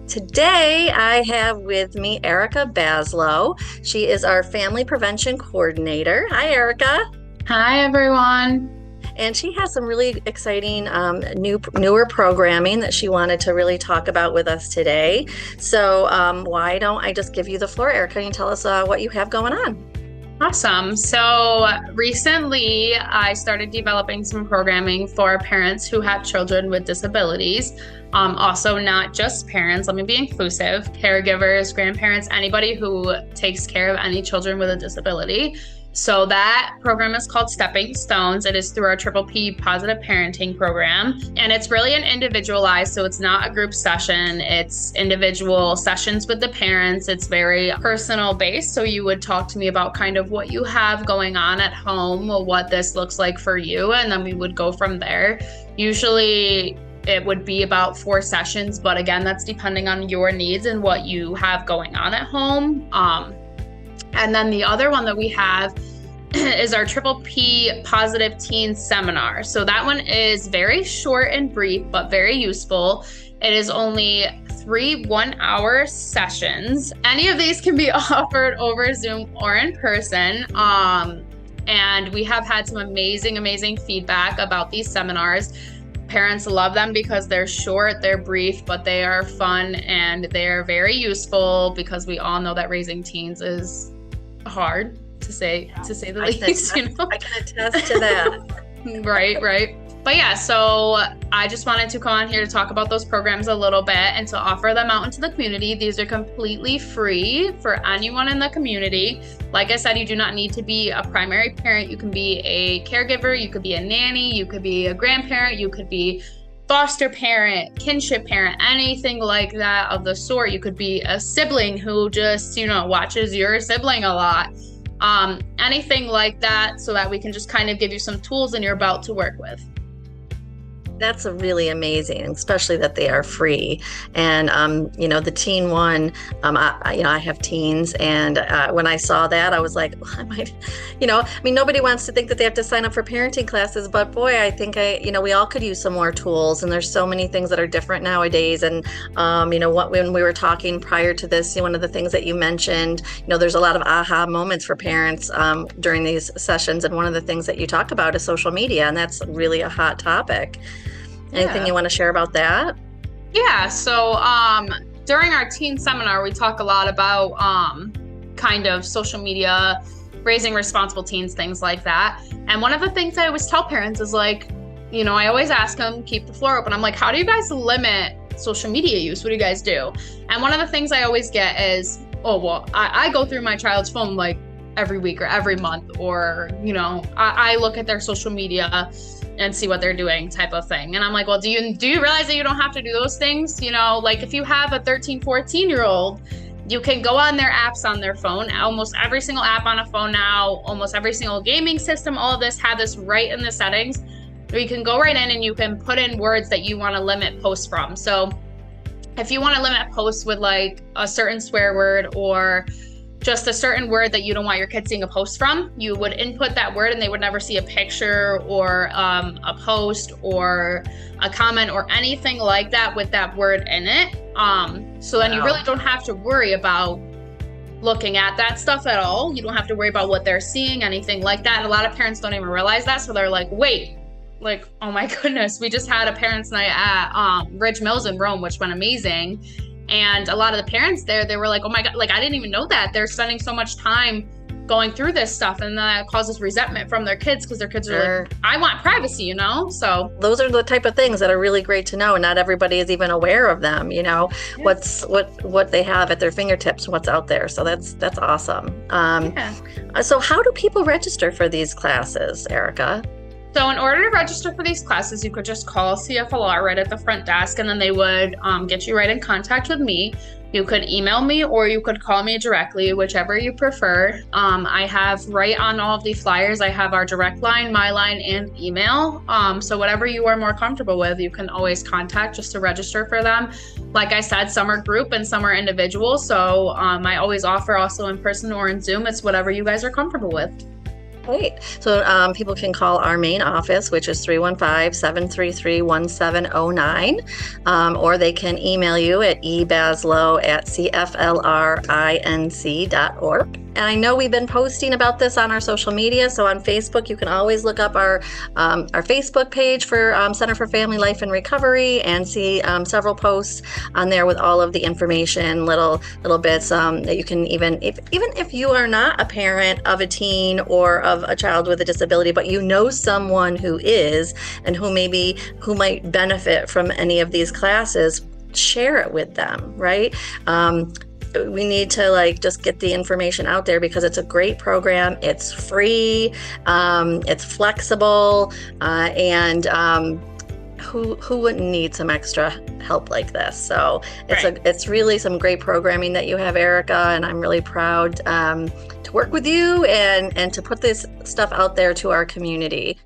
Today, I have with me Erica Baslow. She is our Family Prevention Coordinator. Hi, Erica. Hi, everyone. And she has some really exciting newer programming that she wanted to really talk about with us today. So why don't I just give you the floor, Erica, and tell us what you have going on. Awesome. So recently, I started developing some programming for parents who have children with disabilities. Also, not just parents, let me be inclusive, caregivers, grandparents, anybody who takes care of any children with a disability. So that program is called Stepping Stones. It is through our Triple P Positive Parenting program. And it's really an individualized, so it's not a group session. It's individual sessions with the parents. It's very personal based. So you would talk to me about kind of what you have going on at home, or what this looks like for you. And then we would go from there. Usually it would be about 4 sessions, but again, that's depending on your needs and what you have going on at home. And then the other one that we have is our Triple P Positive Teen Seminar. So that one is very short and brief, but very useful. It is only 3 one-hour sessions. Any of these can be offered over Zoom or in person. And we have had some amazing feedback about these seminars. Parents love them because they're short, they're brief, but they are fun and they're very useful, because we all know that raising teens is hard, to say the least. I can attest to that. Right. But yeah, so I just wanted to come on here to talk about those programs a little bit and to offer them out into the community. These are completely free for anyone in the community. Like I said, you do not need to be a primary parent. You can be a caregiver, you could be a nanny, you could be a grandparent, you could be foster parent, kinship parent, anything like that of the sort. You could be a sibling who just, watches your sibling a lot. Anything like that, so that we can just kind of give you some tools in your belt to work with. That's really amazing, especially that they are free. And, the teen one, I have teens. And when I saw that, I was like, well, I might, nobody wants to think that they have to sign up for parenting classes. But boy, I think we all could use some more tools. And there's so many things that are different nowadays. And, when we were talking prior to this, one of the things that you mentioned, there's a lot of aha moments for parents during these sessions. And one of the things that you talk about is social media. And that's really a hot topic. Anything you want to share about that? Yeah, so during our teen seminar, we talk a lot about kind of social media, raising responsible teens, things like that. And one of the things I always tell parents is I always ask them, keep the floor open. I'm like, how do you guys limit social media use? What do you guys do? And one of the things I always get is, I go through my child's phone every week or every month, or, I look at their social media and see what they're doing, type of thing. And I'm like, well, do you realize that you don't have to do those things? If you have a 13, 14-year-old, you can go on their apps on their phone. Almost every single app on a phone now, almost every single gaming system, all of this have this right in the settings, where you can go right in and you can put in words that you want to limit posts from. So if you want to limit posts with a certain swear word, or just a certain word that you don't want your kids seeing a post from, you would input that word and they would never see a picture or a post or a comment or anything like that with that word in it. So then you really don't have to worry about looking at that stuff at all. You don't have to worry about what they're seeing, anything like that. And a lot of parents don't even realize that. So they're like, wait, oh my goodness. We just had a parents' night at Ridge Mills in Rome, which went amazing. And a lot of the parents there, they were like, oh my God, I didn't even know that. They're spending so much time going through this stuff, and that causes resentment from their kids, because their kids are like, I want privacy, So those are the type of things that are really great to know. Not everybody is even aware of them, what they have at their fingertips, what's out there. So that's awesome. So how do people register for these classes, Erica? So in order to register for these classes, you could just call CFLR right at the front desk, and then they would get you right in contact with me. You could email me, or you could call me directly, whichever you prefer. I have right on all of the flyers, I have our direct line, my line, and email. So whatever you are more comfortable with, you can always contact just to register for them. Like I said, some are group and some are individual. So I always offer also in person or in Zoom. It's whatever you guys are comfortable with. Great. So people can call our main office, which is 315-733-1709, or they can email you at ebaslow@cflrinc.org. And I know we've been posting about this on our social media. So on Facebook, you can always look up our Facebook page for Center for Family Life and Recovery and see several posts on there with all of the information, little bits that you can even if you are not a parent of a teen or of a child with a disability, but you know someone who is and who might benefit from any of these classes, share it with them, right? We need to just get the information out there because it's a great program. It's free, it's flexible, and who wouldn't need some extra help like this? So it's really some great programming that you have, Erica, and I'm really proud to work with you and to put this stuff out there to our community.